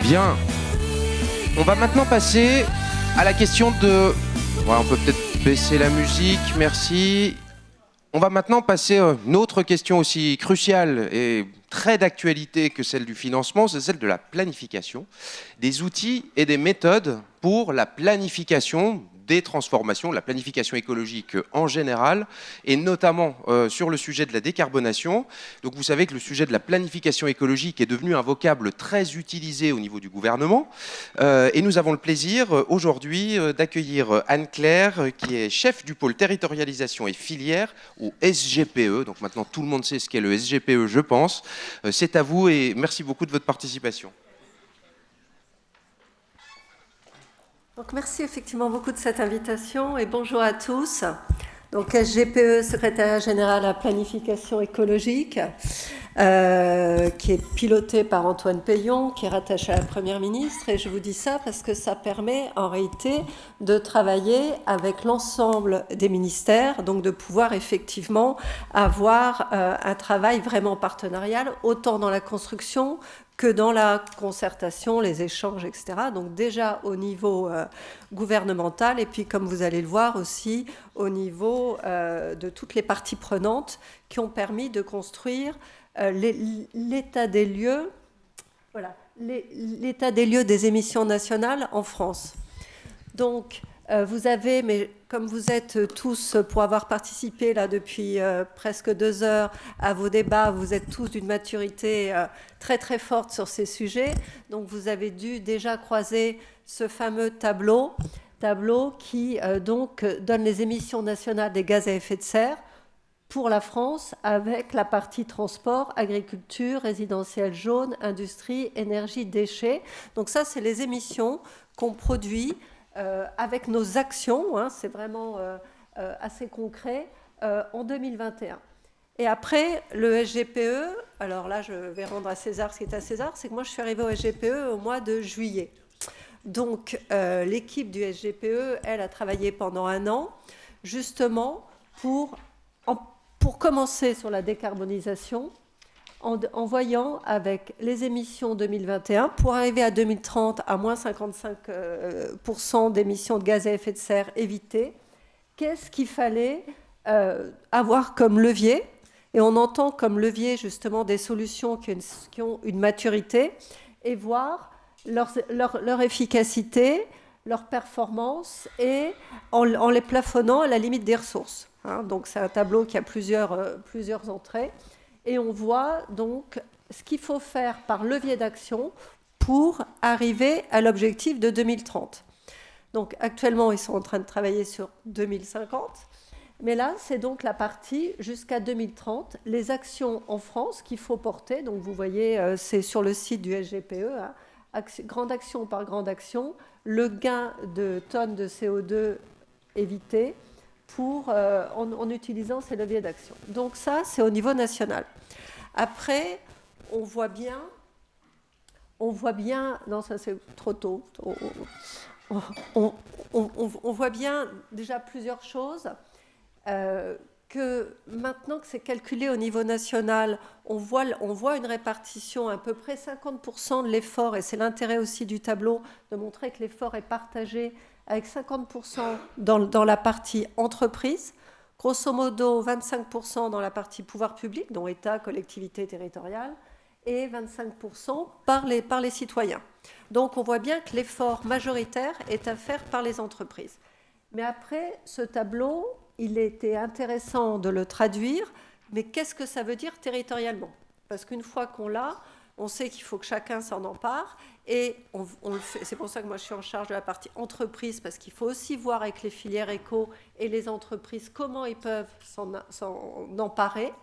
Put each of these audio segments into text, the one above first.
Bien. On va maintenant passer à la question de... Ouais, on peut peut-être baisser la musique, merci. On va maintenant passer à une autre question aussi cruciale et très d'actualité que celle du financement, c'est celle de la planification, des outils et des méthodes pour la planification des transformations, la planification écologique en général, et notamment sur le sujet de la décarbonation. Donc vous savez que le sujet de la planification écologique est devenu un vocable très utilisé au niveau du gouvernement. Et nous avons le plaisir aujourd'hui d'accueillir Anne-Claire, qui est chef du pôle territorialisation et filière au SGPE. Donc maintenant tout le monde sait ce qu'est le SGPE, je pense. C'est à vous et merci beaucoup de votre participation. Donc, merci effectivement beaucoup de cette invitation et bonjour à tous. Donc SGPE, secrétariat général à la planification écologique, qui est piloté par Antoine Peillon, qui est rattaché à la Première ministre. Et je vous dis ça parce que ça permet en réalité de travailler avec l'ensemble des ministères, donc de pouvoir effectivement avoir un travail vraiment partenarial, autant dans la construction que dans la concertation, les échanges, etc. Donc déjà au niveau gouvernemental et puis comme vous allez le voir aussi au niveau de toutes les parties prenantes qui ont permis de construire l'état des lieux, voilà, l'état des lieux des émissions nationales en France. Donc vous avez, mais comme vous êtes tous, pour avoir participé là depuis presque 2 heures à vos débats, vous êtes tous d'une maturité très très forte sur ces sujets. Donc vous avez dû déjà croiser ce fameux tableau qui donc donne les émissions nationales des gaz à effet de serre pour la France avec la partie transport, agriculture, résidentiel jaune, industrie, énergie, déchets. Donc ça, c'est les émissions qu'on produit avec nos actions, hein, c'est vraiment assez concret, en 2021. Et après, le SGPE, alors là, je vais rendre à César ce qui est à César, c'est que moi, je suis arrivée au SGPE au mois de juillet. Donc, l'équipe du SGPE, elle a travaillé pendant 1 an, justement, pour commencer sur la décarbonisation, en voyant avec les émissions 2021, pour arriver à 2030 à moins 55% d'émissions de gaz à effet de serre évitées, qu'est-ce qu'il fallait avoir comme levier? Et on entend comme levier justement des solutions qui ont une maturité et voir leur efficacité, leur performance et en les plafonnant à la limite des ressources. Hein, donc c'est un tableau qui a plusieurs entrées. Et on voit donc ce qu'il faut faire par levier d'action pour arriver à l'objectif de 2030. Donc actuellement, ils sont en train de travailler sur 2050. Mais là, c'est donc la partie jusqu'à 2030, les actions en France qu'il faut porter. Donc vous voyez, c'est sur le site du SGPE, hein, grande action par grande action, le gain de tonnes de CO2 évité en utilisant ces leviers d'action. Donc ça, c'est au niveau national. Après, on voit bien, non, ça c'est trop tôt, on voit bien déjà plusieurs choses, que maintenant que c'est calculé au niveau national, on voit une répartition à peu près 50% de l'effort, et c'est l'intérêt aussi du tableau de montrer que l'effort est partagé avec 50% dans la partie entreprise, grosso modo 25% dans la partie pouvoir public, dont État, collectivité territoriale, et 25% par les citoyens. Donc on voit bien que l'effort majoritaire est à faire par les entreprises. Mais après, ce tableau, il était intéressant de le traduire, mais qu'est-ce que ça veut dire territorialement? Parce qu'une fois qu'on l'a, on sait qu'il faut que chacun s'en empare, et on le fait. C'est pour ça que moi je suis en charge de la partie entreprise, parce qu'il faut aussi voir avec les filières éco et les entreprises comment ils peuvent s'en emparer,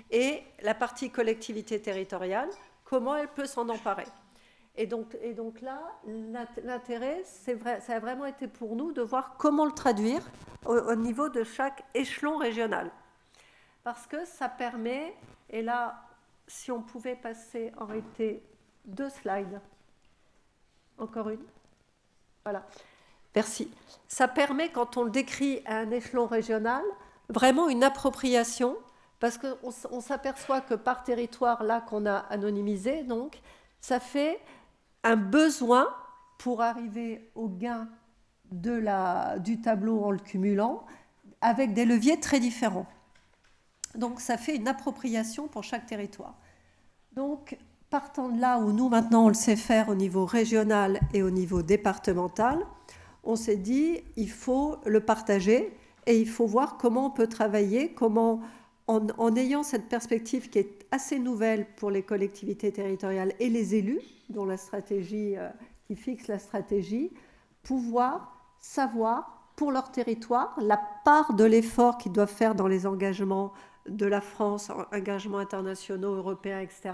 et la partie collectivité territoriale, comment elle peut s'en emparer. Et donc là, l'intérêt, ça a vraiment été pour nous de voir comment le traduire au niveau de chaque échelon régional. Parce que ça permet, et là, si on pouvait passer en réalité 2 slides. Encore une. Voilà. Merci. Ça permet, quand on le décrit à un échelon régional, vraiment une appropriation, parce qu'on s'aperçoit que par territoire, là qu'on a anonymisé, donc, ça fait un besoin pour arriver au gain du tableau en le cumulant avec des leviers très différents. Donc ça fait une appropriation pour chaque territoire. Donc partant de là où nous maintenant on le sait faire au niveau régional et au niveau départemental, on s'est dit il faut le partager et il faut voir comment on peut travailler, comment en ayant cette perspective qui est assez nouvelle pour les collectivités territoriales et les élus, dont la stratégie, qui fixe la stratégie, pouvoir savoir pour leur territoire la part de l'effort qu'ils doivent faire dans les engagements de la France, engagements internationaux, européens, etc.,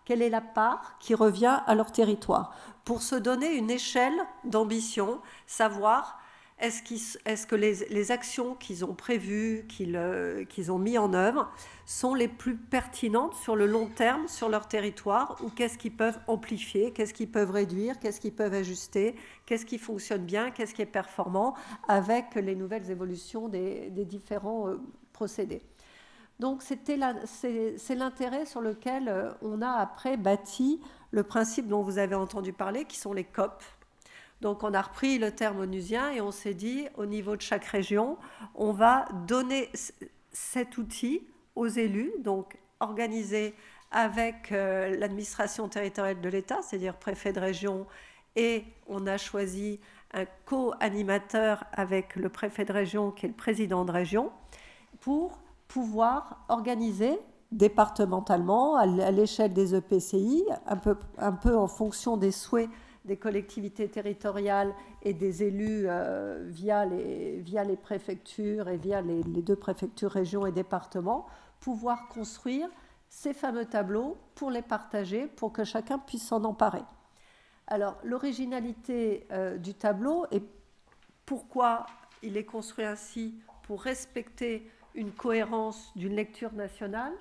quelle est la part qui revient à leur territoire, pour se donner une échelle d'ambition, savoir est-ce que les actions qu'ils ont prévues, qu'ils ont mis en œuvre, sont les plus pertinentes sur le long terme sur leur territoire, ou qu'est-ce qu'ils peuvent amplifier, qu'est-ce qu'ils peuvent réduire, qu'est-ce qu'ils peuvent ajuster, qu'est-ce qui fonctionne bien, qu'est-ce qui est performant, avec les nouvelles évolutions des différents procédés. Donc c'est l'intérêt sur lequel on a après bâti le principe dont vous avez entendu parler, qui sont les COP. Donc on a repris le terme onusien et on s'est dit, au niveau de chaque région, on va donner cet outil aux élus, donc organisé avec l'administration territoriale de l'État, c'est-à-dire préfet de région, et on a choisi un co-animateur avec le préfet de région, qui est le président de région, pour pouvoir organiser départementalement, à l'échelle des EPCI, un peu en fonction des souhaits des collectivités territoriales et des élus via les préfectures et via les deux préfectures, régions et départements, pouvoir construire ces fameux tableaux pour les partager, pour que chacun puisse s'en emparer. Alors, l'originalité du tableau et pourquoi il est construit ainsi, pour respecter une cohérence d'une lecture nationale.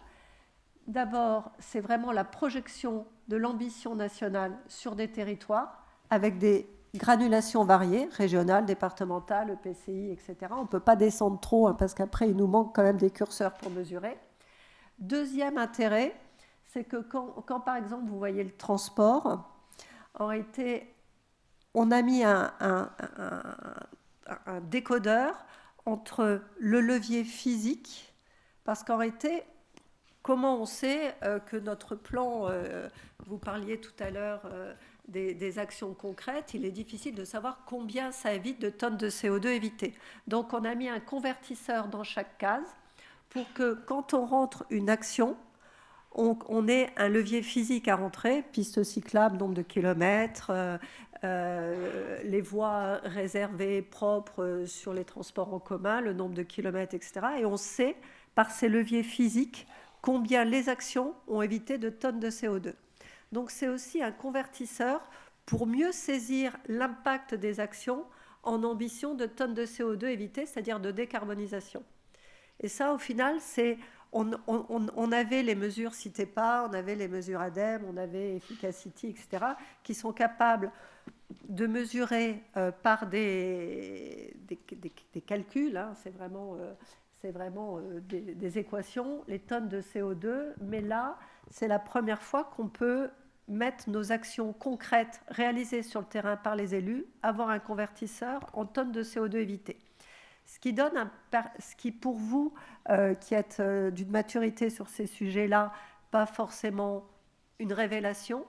D'abord, c'est vraiment la projection de l'ambition nationale sur des territoires avec des granulations variées, régionales, départementales, EPCI, etc. On ne peut pas descendre trop parce qu'après, il nous manque quand même des curseurs pour mesurer. Deuxième intérêt, c'est que quand par exemple, vous voyez le transport, en réalité, on a mis un décodeur entre le levier physique, parce qu'en réalité, comment on sait que notre plan, vous parliez tout à l'heure des actions concrètes, il est difficile de savoir combien ça évite de tonnes de CO2 évitées. Donc on a mis un convertisseur dans chaque case pour que quand on rentre une action, on ait un levier physique à rentrer, piste cyclable, nombre de kilomètres, les voies réservées, propres sur les transports en commun, le nombre de kilomètres, etc. Et on sait, par ces leviers physiques, combien les actions ont évité de tonnes de CO2. Donc c'est aussi un convertisseur pour mieux saisir l'impact des actions en ambition de tonnes de CO2 évitées, c'est-à-dire de décarbonisation. Et ça, au final, c'est... On avait les mesures CITEPA, on avait les mesures ADEME, on avait Efficacity, etc., qui sont capables de mesurer par des calculs, hein, c'est vraiment des équations, les tonnes de CO2, mais là, c'est la première fois qu'on peut mettre nos actions concrètes réalisées sur le terrain par les élus, avoir un convertisseur en tonnes de CO2 évitées. Ce qui pour vous, qui êtes d'une maturité sur ces sujets-là, pas forcément une révélation,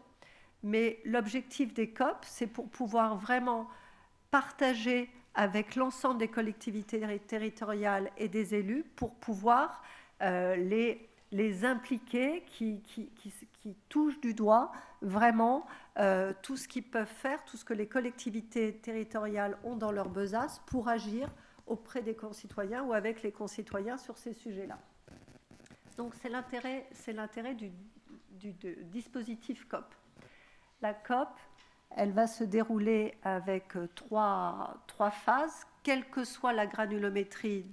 mais l'objectif des COP, c'est pour pouvoir vraiment partager avec l'ensemble des collectivités territoriales et des élus pour pouvoir les impliquer, qui touchent du doigt vraiment tout ce qu'ils peuvent faire, tout ce que les collectivités territoriales ont dans leur besace pour agir auprès des concitoyens ou avec les concitoyens sur ces sujets-là. Donc c'est l'intérêt du dispositif COP. La COP, elle va se dérouler avec trois phases, quelle que soit la granulométrie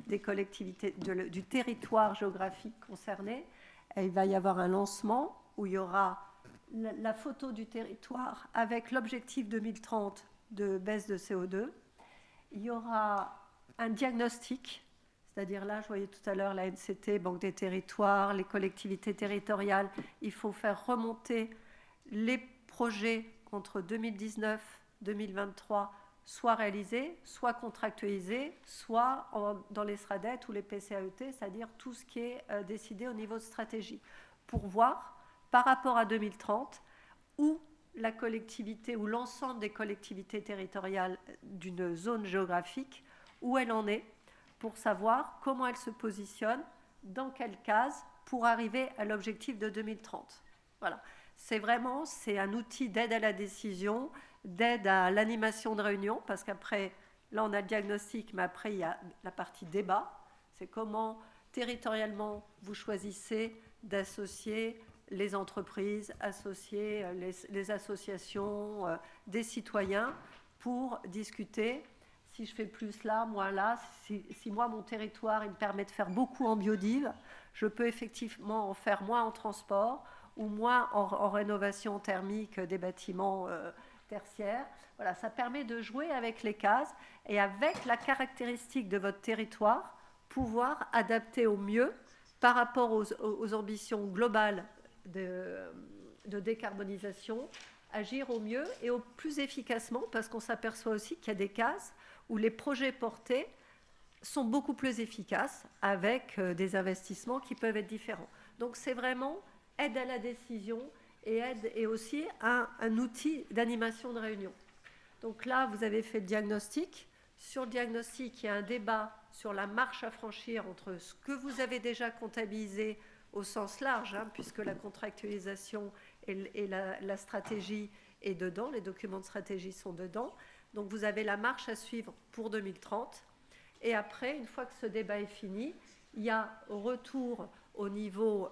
des collectivités, du territoire géographique concerné. Il va y avoir un lancement où il y aura la photo du territoire avec l'objectif 2030 de baisse de CO2. Il y aura un diagnostic, c'est-à-dire là, je voyais tout à l'heure la NCT, Banque des territoires, les collectivités territoriales. Il faut faire remonter les projets entre 2019-2023 soient réalisés, soit contractualisés, soit dans les SRADET ou les PCAET, c'est-à-dire tout ce qui est décidé au niveau de stratégie, pour voir, par rapport à 2030, où la collectivité ou l'ensemble des collectivités territoriales d'une zone géographique, où elle en est, pour savoir comment elle se positionne, dans quelle case, pour arriver à l'objectif de 2030. Voilà. C'est un outil d'aide à la décision, d'aide à l'animation de réunion, parce qu'après, là on a le diagnostic, mais après il y a la partie débat. C'est comment territorialement vous choisissez d'associer les entreprises, associer les associations, des citoyens pour discuter. Si je fais plus là, moi là, si moi mon territoire il me permet de faire beaucoup en biodive, je peux effectivement en faire moins en transport ou moins en rénovation thermique des bâtiments tertiaires. Voilà, ça permet de jouer avec les cases et avec la caractéristique de votre territoire, pouvoir adapter au mieux par rapport aux ambitions globales de décarbonisation, agir au mieux et au plus efficacement, parce qu'on s'aperçoit aussi qu'il y a des cases où les projets portés sont beaucoup plus efficaces avec des investissements qui peuvent être différents. Donc c'est vraiment aide à la décision et aussi un outil d'animation de réunion. Donc là, vous avez fait le diagnostic. Sur le diagnostic, il y a un débat sur la marche à franchir entre ce que vous avez déjà comptabilisé au sens large, puisque la contractualisation et la stratégie est dedans, les documents de stratégie sont dedans. Donc vous avez la marche à suivre pour 2030. Et après, une fois que ce débat est fini, il y a retour au niveau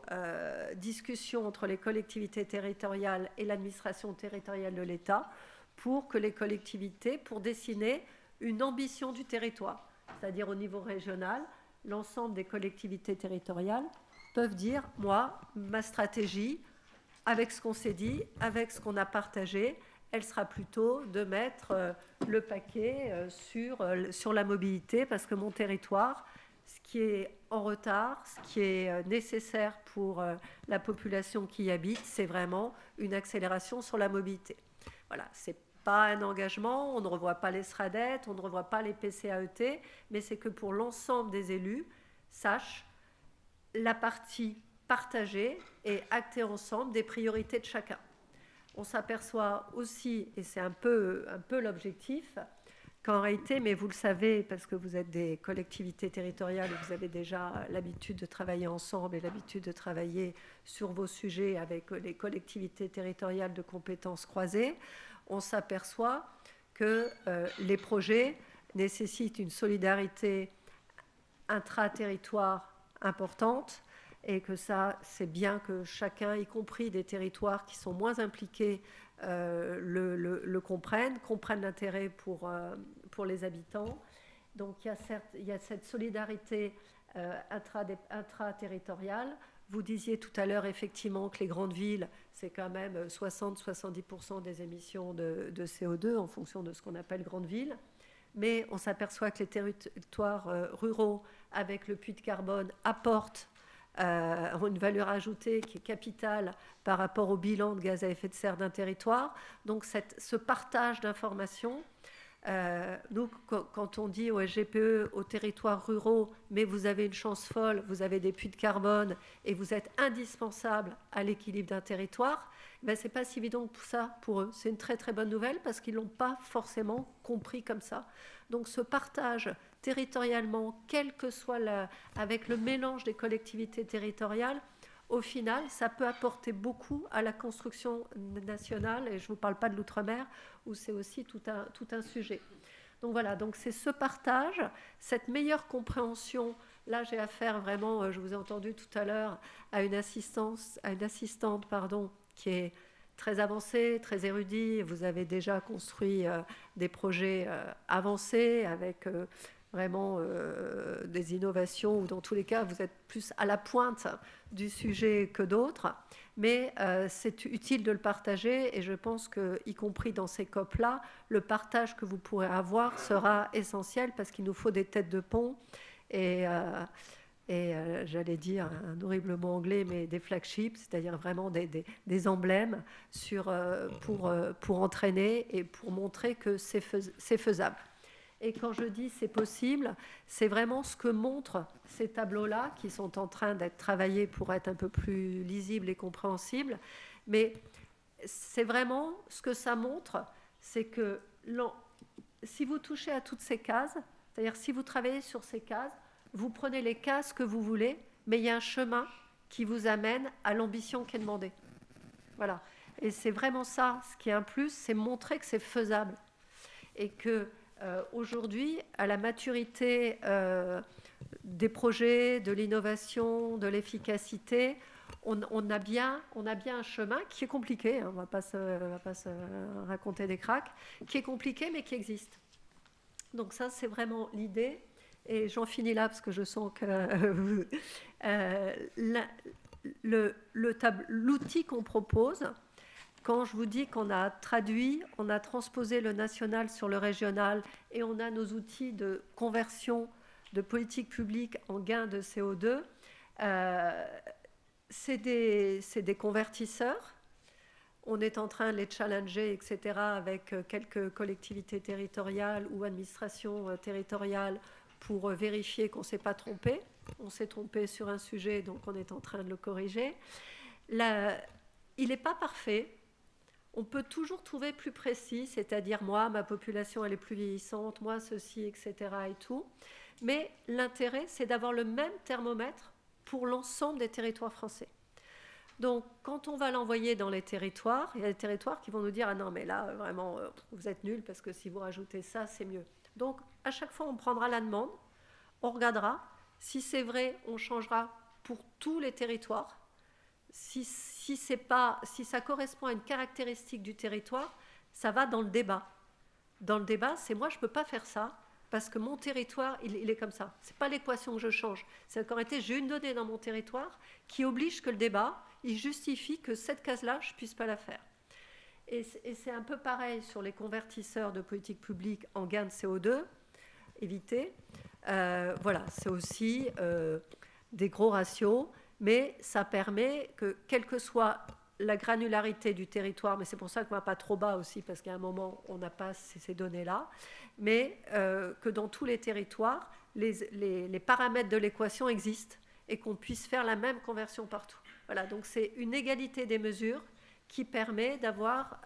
discussion entre les collectivités territoriales et l'administration territoriale de l'État pour que les collectivités, pour dessiner une ambition du territoire, c'est-à-dire au niveau régional, l'ensemble des collectivités territoriales peuvent dire, moi, ma stratégie, avec ce qu'on s'est dit, avec ce qu'on a partagé, elle sera plutôt de mettre le paquet sur la mobilité, parce que mon territoire, ce qui est en retard, ce qui est nécessaire pour la population qui y habite, c'est vraiment une accélération sur la mobilité. Voilà, c'est pas un engagement, on ne revoit pas les SRADET, on ne revoit pas les PCAET, mais c'est que pour l'ensemble des élus, sachent la partie partagée et actée ensemble des priorités de chacun. On s'aperçoit aussi, et c'est un peu l'objectif, qu'en réalité, mais vous le savez parce que vous êtes des collectivités territoriales et vous avez déjà l'habitude de travailler ensemble et l'habitude de travailler sur vos sujets avec les collectivités territoriales de compétences croisées, on s'aperçoit que les projets nécessitent une solidarité intra-territoire importante et que ça, c'est bien que chacun, y compris des territoires qui sont moins impliqués, le comprennent l'intérêt pour les habitants. Donc il y a cette solidarité intra-territoriale. Vous disiez tout à l'heure effectivement que les grandes villes, c'est quand même 60-70% des émissions de CO2 en fonction de ce qu'on appelle grandes villes. Mais on s'aperçoit que les territoires ruraux, avec le puits de carbone, apportent une valeur ajoutée qui est capitale par rapport au bilan de gaz à effet de serre d'un territoire. Donc ce partage d'informations, nous, quand on dit au SGPE, aux territoires ruraux, mais vous avez une chance folle, vous avez des puits de carbone et vous êtes indispensable à l'équilibre d'un territoire, ben c'est pas si évident que ça pour eux. C'est une très très bonne nouvelle parce qu'ils l'ont pas forcément compris comme ça. Donc ce partage territorialement, quel que soit avec le mélange des collectivités territoriales, au final, ça peut apporter beaucoup à la construction nationale, et je ne vous parle pas de l'outre-mer, où c'est aussi tout un sujet. Donc voilà, donc c'est ce partage, cette meilleure compréhension. Là, j'ai affaire vraiment, je vous ai entendu tout à l'heure, à une assistante, qui est très avancée, très érudite. Vous avez déjà construit des projets avancés avec vraiment des innovations, ou dans tous les cas, vous êtes plus à la pointe du sujet que d'autres. Mais c'est utile de le partager, et je pense que, y compris dans ces COP-là, le partage que vous pourrez avoir sera essentiel, parce qu'il nous faut des têtes de pont. Et et j'allais dire un horrible mot anglais, mais des flagships, c'est-à-dire vraiment des emblèmes pour entraîner et pour montrer que c'est faisable. Et quand je dis c'est possible, c'est vraiment ce que montrent ces tableaux-là qui sont en train d'être travaillés pour être un peu plus lisibles et compréhensibles. Mais c'est vraiment ce que ça montre, c'est que si vous touchez à toutes ces cases, c'est-à-dire si vous travaillez sur ces cases, vous prenez les cases que vous voulez, mais il y a un chemin qui vous amène à l'ambition qui est demandée. Voilà. Et c'est vraiment ça, ce qui est un plus, c'est montrer que c'est faisable. Et que aujourd'hui, à la maturité des projets, de l'innovation, de l'efficacité, on a bien un chemin qui est compliqué, hein, on ne va pas se raconter des cracks, qui est compliqué mais qui existe. Donc ça, c'est vraiment l'idée. Et j'en finis là parce que je sens que l'outil qu'on propose, quand je vous dis qu'on a traduit, on a transposé le national sur le régional et on a nos outils de conversion de politique publique en gain de CO2, c'est des convertisseurs. On est en train de les challenger, etc., avec quelques collectivités territoriales ou administrations territoriales pour vérifier qu'on ne s'est pas trompé. On s'est trompé sur un sujet, donc on est en train de le corriger. Il n'est pas parfait. On peut toujours trouver plus précis, c'est-à-dire moi, ma population, elle est plus vieillissante, moi, ceci, etc. et tout. Mais l'intérêt, c'est d'avoir le même thermomètre pour l'ensemble des territoires français. Donc, quand on va l'envoyer dans les territoires, il y a des territoires qui vont nous dire « Ah non, mais là, vraiment, vous êtes nuls parce que si vous rajoutez ça, c'est mieux. » Donc, à chaque fois, on prendra la demande, on regardera. Si c'est vrai, on changera pour tous les territoires. Si ça correspond à une caractéristique du territoire, ça va dans le débat. Dans le débat, c'est moi, je ne peux pas faire ça parce que mon territoire, il est comme ça. Ce n'est pas l'équation que je change. C'est qu'en réalité, j'ai une donnée dans mon territoire qui oblige que le débat, il justifie que cette case-là, je ne puisse pas la faire. Et c'est un peu pareil sur les convertisseurs de politique publique en gain de CO2, éviter. Voilà, c'est aussi des gros ratios, mais ça permet que, quelle que soit la granularité du territoire, mais c'est pour ça qu'on ne va pas trop bas aussi, parce qu'à un moment, on n'a pas ces données-là, mais que dans tous les territoires, les paramètres de l'équation existent et qu'on puisse faire la même conversion partout. Voilà, donc c'est une égalité des mesures qui permet d'avoir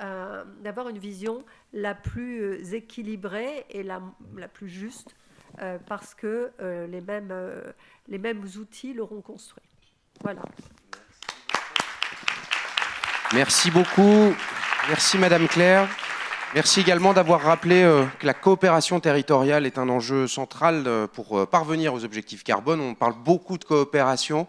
une vision la plus équilibrée et la plus juste, parce que les mêmes outils l'auront construit. Voilà. Merci beaucoup. Merci Madame Claire. Merci également d'avoir rappelé que la coopération territoriale est un enjeu central pour parvenir aux objectifs carbone. On parle beaucoup de coopération.